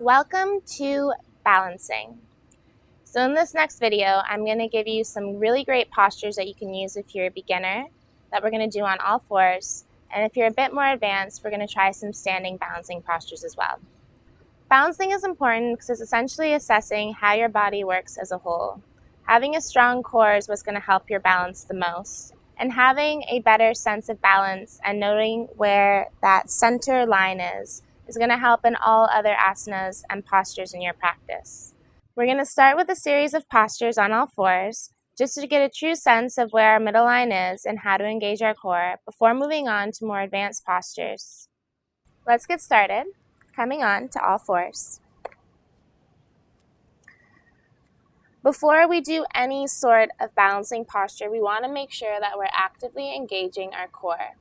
Welcome to balancing. So in this next video, I'm going to give you some really great postures that you can use if you're a beginner, that we're going to do on all fours. And if you're a bit more advanced, we're going to try some standing balancing postures as well. Balancing is important because it's essentially assessing how your body works as a whole. Having a strong core is what's going to help your balance the most. And having a better sense of balance and knowing where that center line is going to help in all other asanas and postures in your practice. We're going to start with a series of postures on all fours, just to get a true sense of where our middle line is and how to engage our core before moving on to more advanced postures. Let's get started, coming on to all fours. Before we do any sort of balancing posture, we want to make sure that we're actively engaging our core.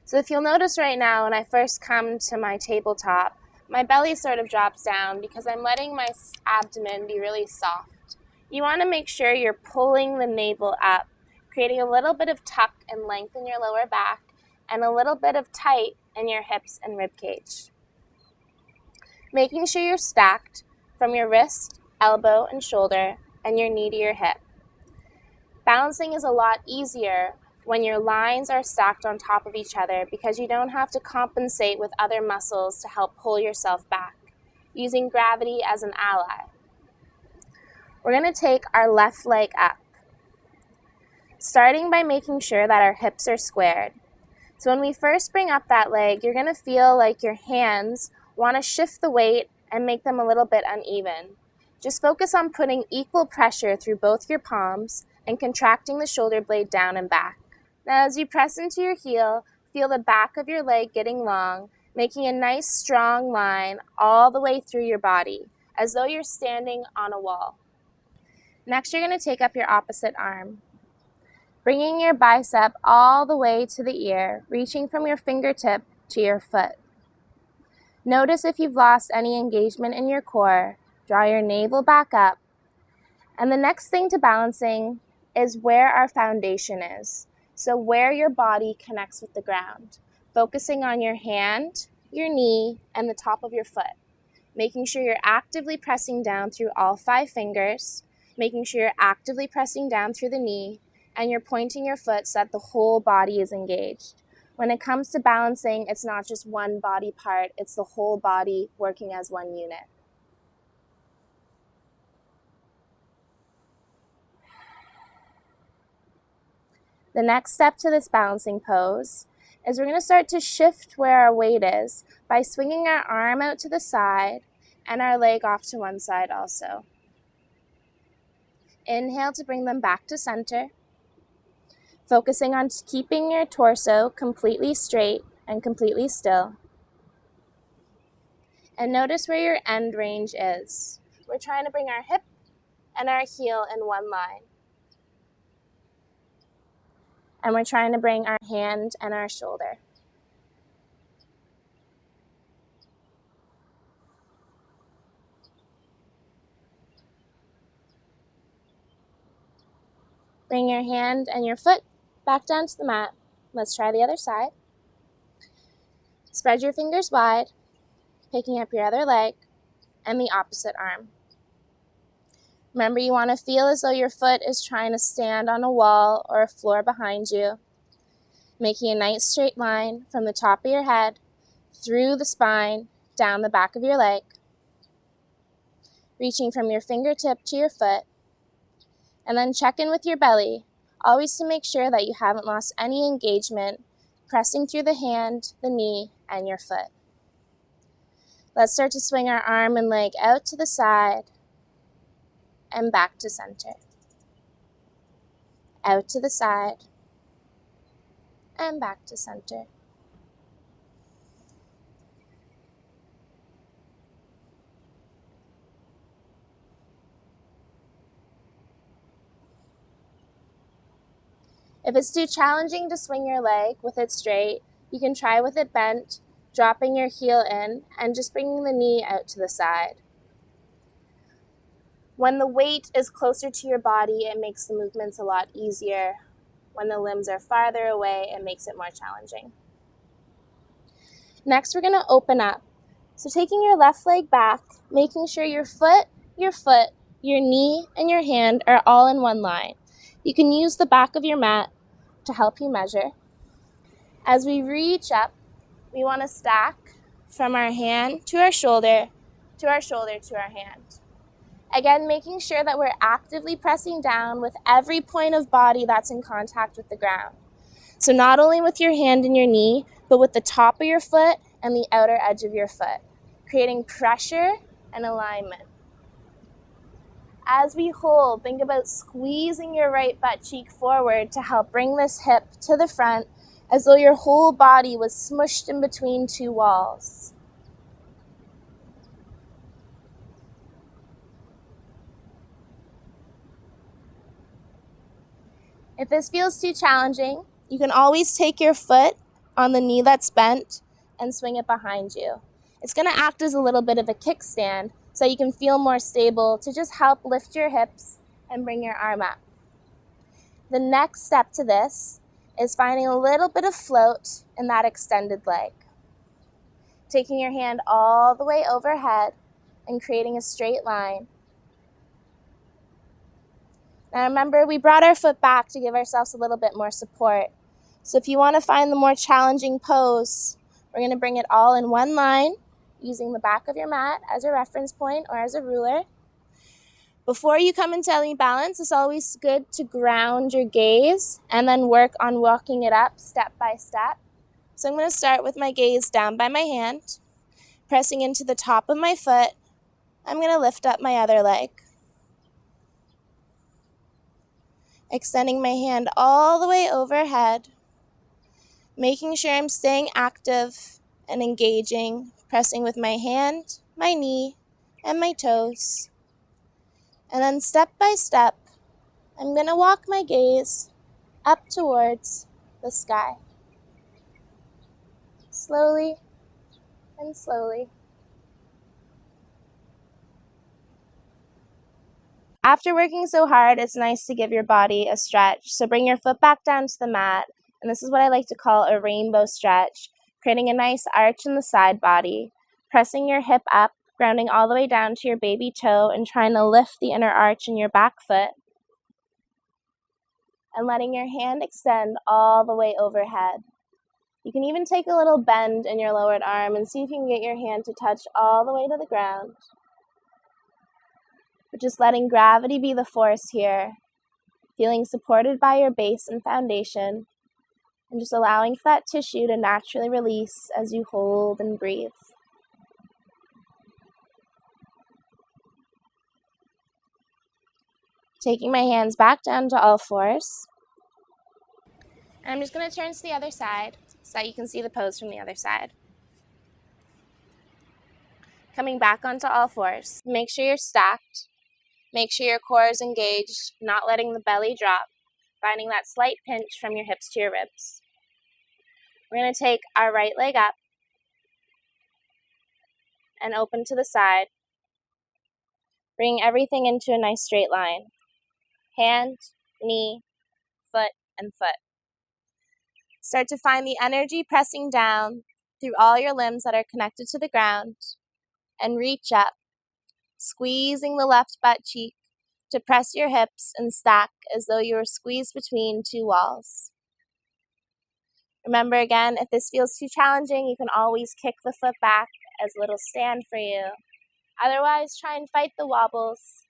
So if you'll notice right now, when I first come to my tabletop, my belly sort of drops down because I'm letting my abdomen be really soft. You want to make sure you're pulling the navel up, creating a little bit of tuck and length in your lower back, and a little bit of tight in your hips and rib cage. Making sure you're stacked from your wrist, elbow, and shoulder, and your knee to your hip. Balancing is a lot easier when your lines are stacked on top of each other because you don't have to compensate with other muscles to help pull yourself back, using gravity as an ally. We're going to take our left leg up, starting by making sure that our hips are squared. So when we first bring up that leg, you're going to feel like your hands want to shift the weight and make them a little bit uneven. Just focus on putting equal pressure through both your palms and contracting the shoulder blade down and back. Now as you press into your heel, feel the back of your leg getting long, making a nice strong line all the way through your body, as though you're standing on a wall. Next, you're going to take up your opposite arm, bringing your bicep all the way to the ear, reaching from your fingertip to your foot. Notice if you've lost any engagement in your core. Draw your navel back up. And the next thing to balancing is where our foundation is. So where your body connects with the ground. Focusing on your hand, your knee, and the top of your foot. Making sure you're actively pressing down through all 5 fingers. Making sure you're actively pressing down through the knee. And you're pointing your foot so that the whole body is engaged. When it comes to balancing, it's not just one body part, it's the whole body working as one unit. The next step to this balancing pose is we're going to start to shift where our weight is by swinging our arm out to the side and our leg off to one side also. Inhale to bring them back to center, focusing on keeping your torso completely straight and completely still. And notice where your end range is. We're trying to bring our hip and our heel in one line. And we're trying to bring our hand and our shoulder. Bring your hand and your foot back down to the mat. Let's try the other side. Spread your fingers wide, picking up your other leg and the opposite arm. Remember, you want to feel as though your foot is trying to stand on a wall or a floor behind you, making a nice straight line from the top of your head, through the spine, down the back of your leg, reaching from your fingertip to your foot, and then check in with your belly, always to make sure that you haven't lost any engagement, pressing through the hand, the knee, and your foot. Let's start to swing our arm and leg out to the side, and back to center. Out to the side, and back to center. If it's too challenging to swing your leg with it straight, you can try with it bent, dropping your heel in, and just bringing the knee out to the side. When the weight is closer to your body, it makes the movements a lot easier. When the limbs are farther away, it makes it more challenging. Next, we're going to open up So taking your left leg back, making sure your foot, your knee, and your hand are all in one line. You can use the back of your mat to help you measure. As we reach up, we want to stack from our hand to our shoulder, to our shoulder to our hand. Again, making sure that we're actively pressing down with every point of body that's in contact with the ground. So not only with your hand and your knee, but with the top of your foot and the outer edge of your foot, creating pressure and alignment. As we hold, think about squeezing your right butt cheek forward to help bring this hip to the front, as though your whole body was smushed in between two walls. If this feels too challenging, you can always take your foot on the knee that's bent and swing it behind you. It's going to act as a little bit of a kickstand so you can feel more stable to just help lift your hips and bring your arm up. The next step to this is finding a little bit of float in that extended leg. Taking your hand all the way overhead and creating a straight line. Now remember, we brought our foot back to give ourselves a little bit more support. So if you want to find the more challenging pose, we're going to bring it all in one line using the back of your mat as a reference point or as a ruler. Before you come into any balance, it's always good to ground your gaze and then work on walking it up step by step. So I'm going to start with my gaze down by my hand, pressing into the top of my foot. I'm going to lift up my other leg. Extending my hand all the way overhead, making sure I'm staying active and engaging, pressing with my hand, my knee, and my toes. And then step by step, I'm going to walk my gaze up towards the sky. Slowly and slowly. After working so hard, it's nice to give your body a stretch. So bring your foot back down to the mat, and this is what I like to call a rainbow stretch, creating a nice arch in the side body, pressing your hip up, grounding all the way down to your baby toe, and trying to lift the inner arch in your back foot, and letting your hand extend all the way overhead. You can even take a little bend in your lowered arm and see if you can get your hand to touch all the way to the ground. But just letting gravity be the force here, feeling supported by your base and foundation, and just allowing for that tissue to naturally release as you hold and breathe. Taking my hands back down to all fours. And I'm just going to turn to the other side so that you can see the pose from the other side. Coming back onto all fours. Make sure you're stacked. Make sure your core is engaged, not letting the belly drop, finding that slight pinch from your hips to your ribs. We're going to take our right leg up and open to the side, bringing everything into a nice straight line. Hand, knee, foot, and foot. Start to find the energy pressing down through all your limbs that are connected to the ground, and reach up, squeezing the left butt cheek to press your hips and stack as though you were squeezed between two walls. Remember again, if this feels too challenging, you can always kick the foot back as a little stand for you. Otherwise, try and fight the wobbles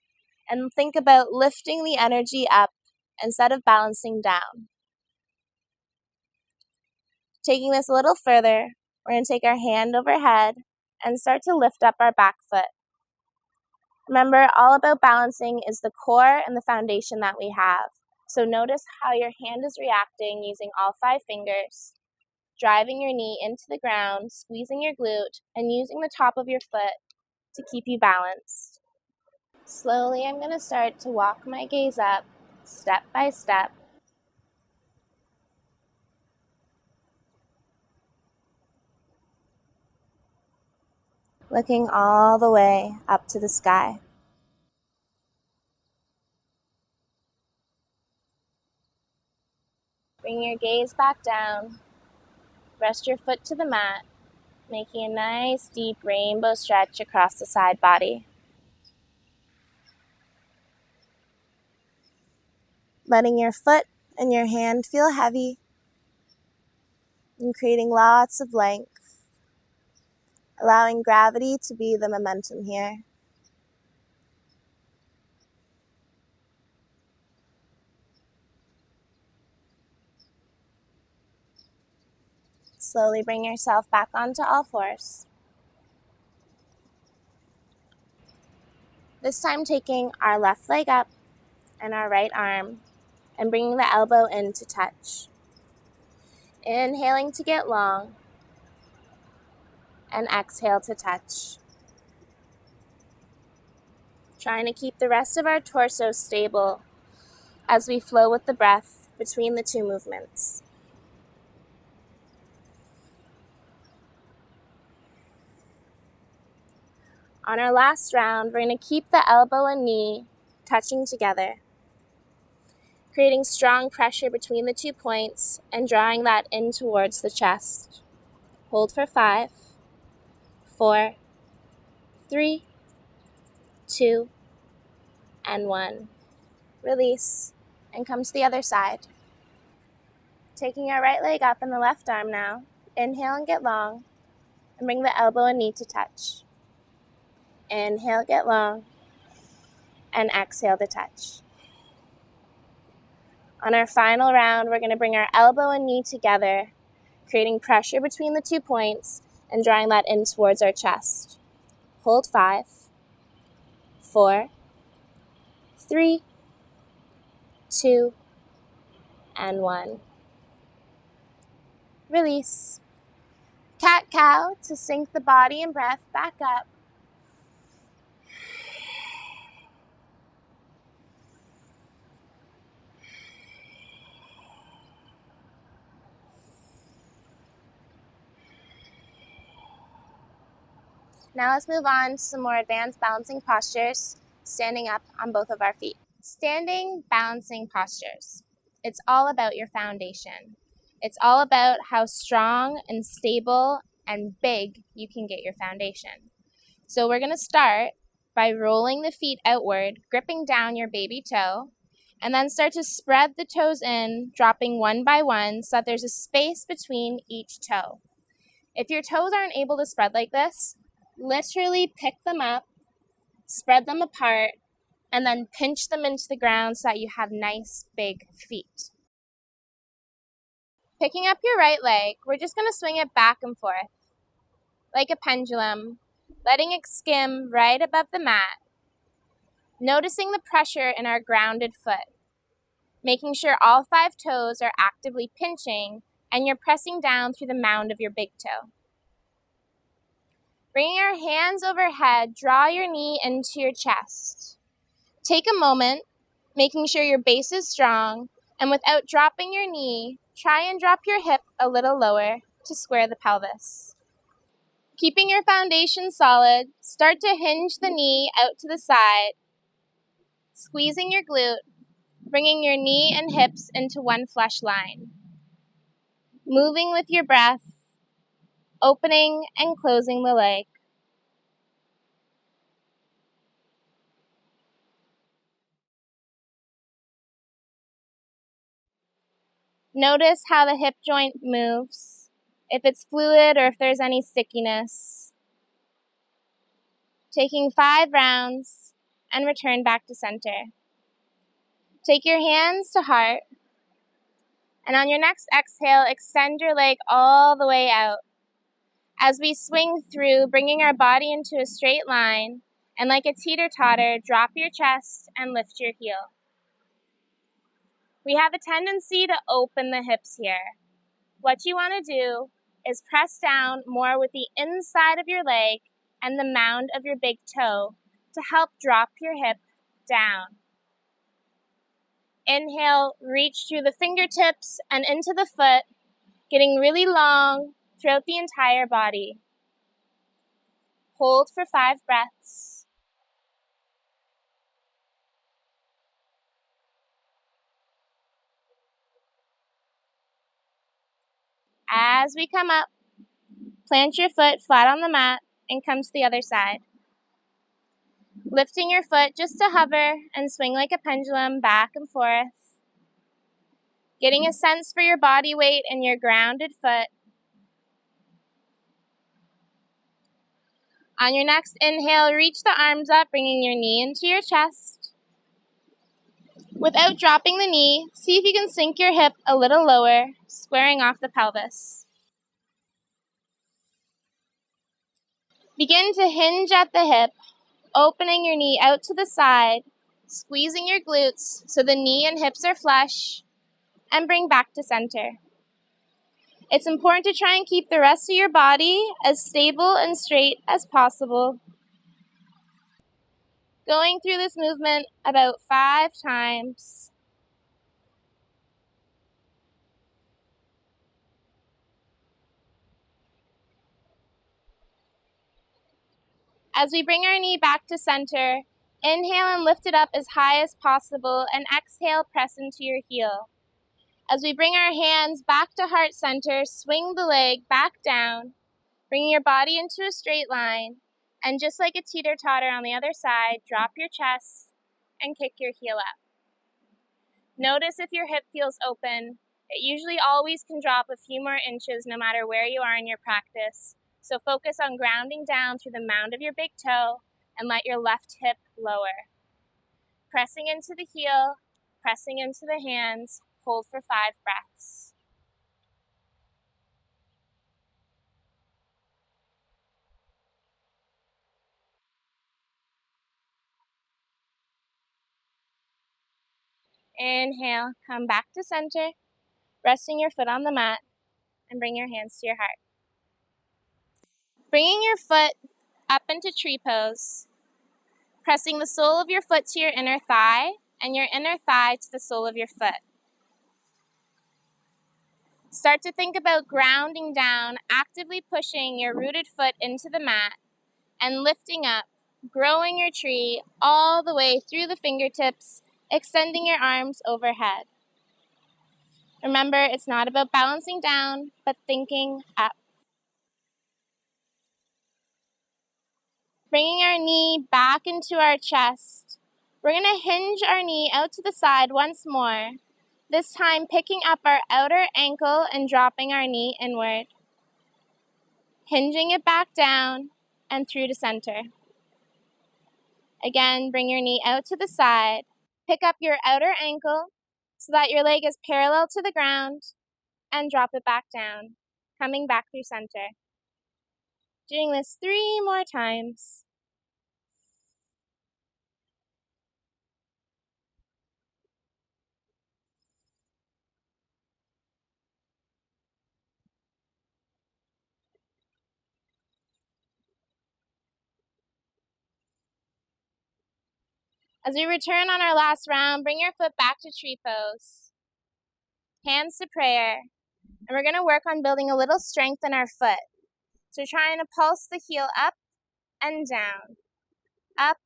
and think about lifting the energy up instead of balancing down. Taking this a little further, we're going to take our hand overhead and start to lift up our back foot. Remember, all about balancing is the core and the foundation that we have. So notice how your hand is reacting using all 5 fingers, driving your knee into the ground, squeezing your glute, and using the top of your foot to keep you balanced. Slowly, I'm going to start to walk my gaze up, step by step. Looking all the way up to the sky. Bring your gaze back down. Rest your foot to the mat. making a nice deep rainbow stretch across the side body. Letting your foot and your hand feel heavy and creating lots of length, allowing gravity to be the momentum here. Slowly bring yourself back onto all fours. This time taking our left leg up and our right arm and bringing the elbow in to touch. Inhaling to get long and exhale to touch. Trying to keep the rest of our torso stable as we flow with the breath between the two movements. On our last round, we're going to keep the elbow and knee touching together, creating strong pressure between the 2 points and drawing that in towards the chest. Hold for 5, 4, 3, 2, and 1. Release and come to the other side. Taking our right leg up and the left arm now. Inhale and get long and bring the elbow and knee to touch. Inhale, get long, and exhale to touch. On our final round, we're going to bring our elbow and knee together, creating pressure between the 2 points and drawing that in towards our chest. Hold 5, 4, 3, 2, and 1. Release. Cat-cow to sync the body and breath back up. Now let's move on to some more advanced balancing postures, standing up on both of our feet. Standing balancing postures. It's all about your foundation. It's all about how strong and stable and big you can get your foundation. So we're going to start by rolling the feet outward, gripping down your baby toe, and then start to spread the toes in, dropping one by one so that there's a space between each toe. If your toes aren't able to spread like this, literally pick them up, spread them apart, and then pinch them into the ground so that you have nice big feet. Picking up your right leg, we're just going to swing it back and forth like a pendulum, letting it skim right above the mat, noticing the pressure in our grounded foot, making sure all 5 toes are actively pinching and you're pressing down through the mound of your big toe. Bringing your hands overhead, draw your knee into your chest. Take a moment, making sure your base is strong, and without dropping your knee, try and drop your hip a little lower to square the pelvis. Keeping your foundation solid, start to hinge the knee out to the side, squeezing your glute, bringing your knee and hips into one flush line. Moving with your breath, opening and closing the leg. Notice how the hip joint moves, if it's fluid or if there's any stickiness. Taking 5 rounds and return back to center. Take your hands to heart, and on your next exhale, extend your leg all the way out. As we swing through, bringing our body into a straight line, and like a teeter-totter, drop your chest and lift your heel. We have a tendency to open the hips here. What you want to do is press down more with the inside of your leg and the mound of your big toe to help drop your hip down. Inhale, reach through the fingertips and into the foot, getting really long throughout the entire body. Hold for 5 breaths. As we come up, Plant your foot flat on the mat and come to the other side. Lifting your foot just to hover and swing like a pendulum back and forth. Getting a sense for your body weight and your grounded foot. On your next inhale, reach the arms up, bringing your knee into your chest. Without dropping the knee, see if you can sink your hip a little lower, squaring off the pelvis. Begin to hinge at the hip, opening your knee out to the side, squeezing your glutes so the knee and hips are flush, and bring back to center. It's important to try and keep the rest of your body as stable and straight as possible. Going through this movement about 5 times. As we bring our knee back to center, inhale and lift it up as high as possible, and exhale, press into your heel. As we bring our hands back to heart center, swing the leg back down, bringing your body into a straight line, and just like a teeter-totter on the other side, drop your chest and kick your heel up. Notice if your hip feels open. It usually always can drop a few more inches no matter where you are in your practice. So focus on grounding down through the mound of your big toe and let your left hip lower. Pressing into the heel, pressing into the hands, hold for 5 breaths. Inhale, come back to center, resting your foot on the mat, and bring your hands to your heart. Bringing your foot up into tree pose, pressing the sole of your foot to your inner thigh, and your inner thigh to the sole of your foot. Start to think about grounding down, actively pushing your rooted foot into the mat, and lifting up, growing your tree all the way through the fingertips, extending your arms overhead. Remember, it's not about balancing down, but thinking up. Bringing our knee back into our chest. We're going to hinge our knee out to the side once more, this time picking up our outer ankle and dropping our knee inward. Hinging it back down and through to center. Again, bring your knee out to the side. Pick up your outer ankle so that your leg is parallel to the ground and drop it back down, coming back through center. Doing this 3 more times. As we return on our last round, bring your foot back to tree pose. Hands to prayer. And we're going to work on building a little strength in our foot. So trying to pulse the heel up and down, up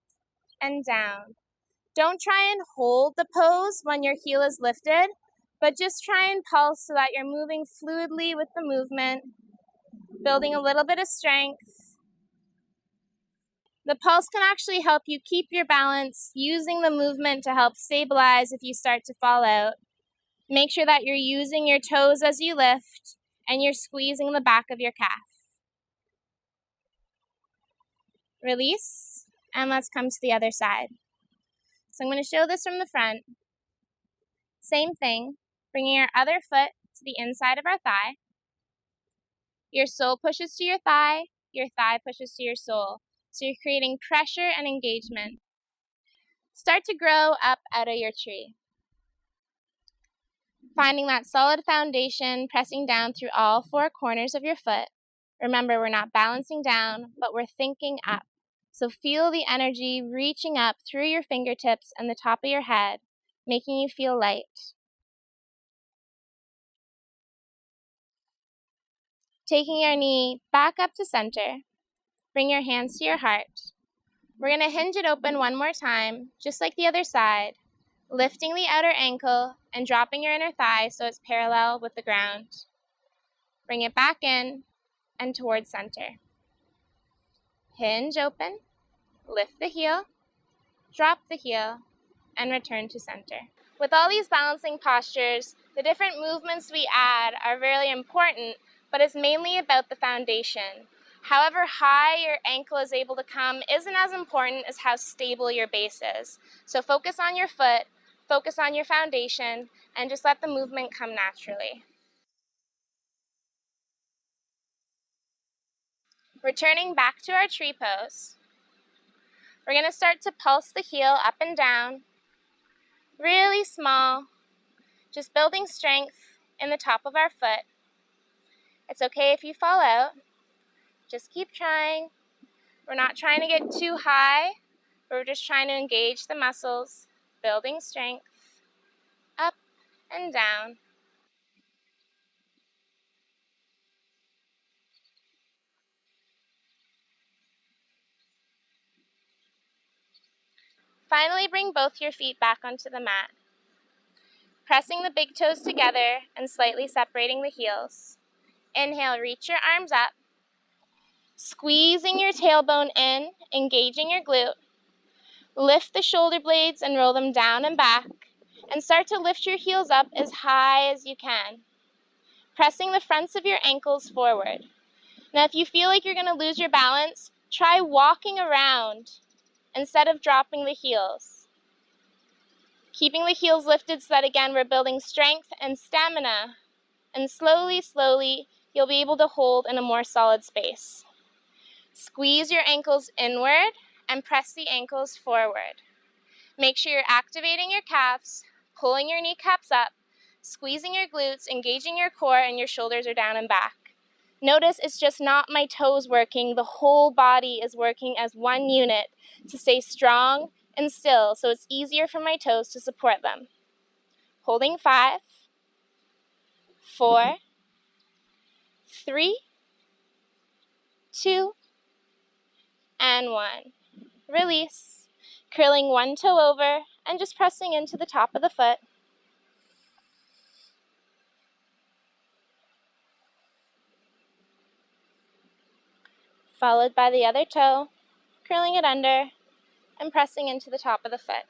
and down. Don't try and hold the pose when your heel is lifted, but just try and pulse so that you're moving fluidly with the movement, building a little bit of strength. The pulse can actually help you keep your balance, using the movement to help stabilize if you start to fall out. Make sure that you're using your toes as you lift and you're squeezing the back of your calf. Release, and let's come to the other side. So I'm going to show this from the front. Same thing, bringing our other foot to the inside of our thigh. Your sole pushes to your thigh pushes to your sole. So you're creating pressure and engagement. Start to grow up out of your tree. Finding that solid foundation, pressing down through all 4 corners of your foot. Remember, we're not balancing down, but we're thinking up. So feel the energy reaching up through your fingertips and the top of your head, making you feel light. Taking your knee back up to center. Bring your hands to your heart. We're going to hinge it open 1 more time, just like the other side, lifting the outer ankle and dropping your inner thigh so it's parallel with the ground. Bring it back in and towards center. Hinge open, lift the heel, drop the heel, and return to center. With all these balancing postures, the different movements we add are really important, but it's mainly about the foundation. However high your ankle is able to come isn't as important as how stable your base is. So focus on your foot, focus on your foundation, and just let the movement come naturally. Returning back to our tree pose, we're going to start to pulse the heel up and down, really small, just building strength in the top of our foot. It's okay if you fall out. Just keep trying. We're not trying to get too high. We're just trying to engage the muscles, building strength, up and down. Finally, bring both your feet back onto the mat, pressing the big toes together and slightly separating the heels. Inhale, reach your arms up, squeezing your tailbone in, engaging your glute. Lift the shoulder blades and roll them down and back, and start to lift your heels up as high as you can, pressing the fronts of your ankles forward. Now, if you feel like you're going to lose your balance, try walking around instead of dropping the heels. Keeping the heels lifted so that, again, we're building strength and stamina, and slowly, slowly, you'll be able to hold in a more solid space. Squeeze your ankles inward and press the ankles forward. Make sure you're activating your calves, pulling your kneecaps up, squeezing your glutes, engaging your core, and your shoulders are down and back. Notice it's just not my toes working, the whole body is working as one unit to stay strong and still, so it's easier for my toes to support them. Holding 5, 4, 3, 2, and 1. Release, curling one toe over and just pressing into the top of the foot. Followed by the other toe, curling it under and pressing into the top of the foot.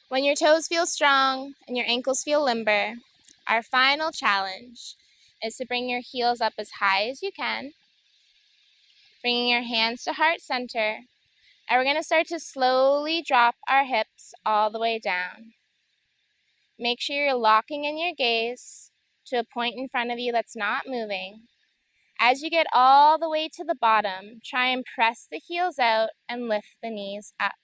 When your toes feel strong and your ankles feel limber, our final challenge is to bring your heels up as high as you can, bringing your hands to heart center, and we're going to start to slowly drop our hips all the way down. Make sure you're locking in your gaze to a point in front of you that's not moving. As you get all the way to the bottom, try and press the heels out and lift the knees up.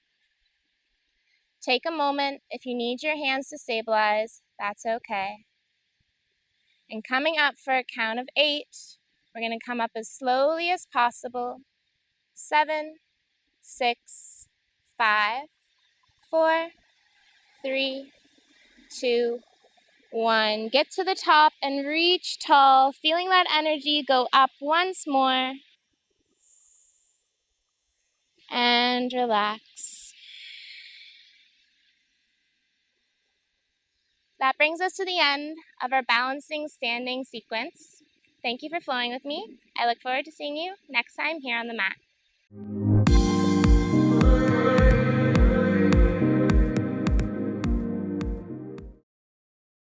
Take a moment. If you need your hands to stabilize, that's okay. And coming up for a count of 8, we're going to come up as slowly as possible. 7, 6, 5, 4, 3, 2, 1. Get to the top and reach tall, feeling that energy go up once more. And relax. That brings us to the end of our balancing standing sequence. Thank you for flowing with me. I look forward to seeing you next time here on the mat.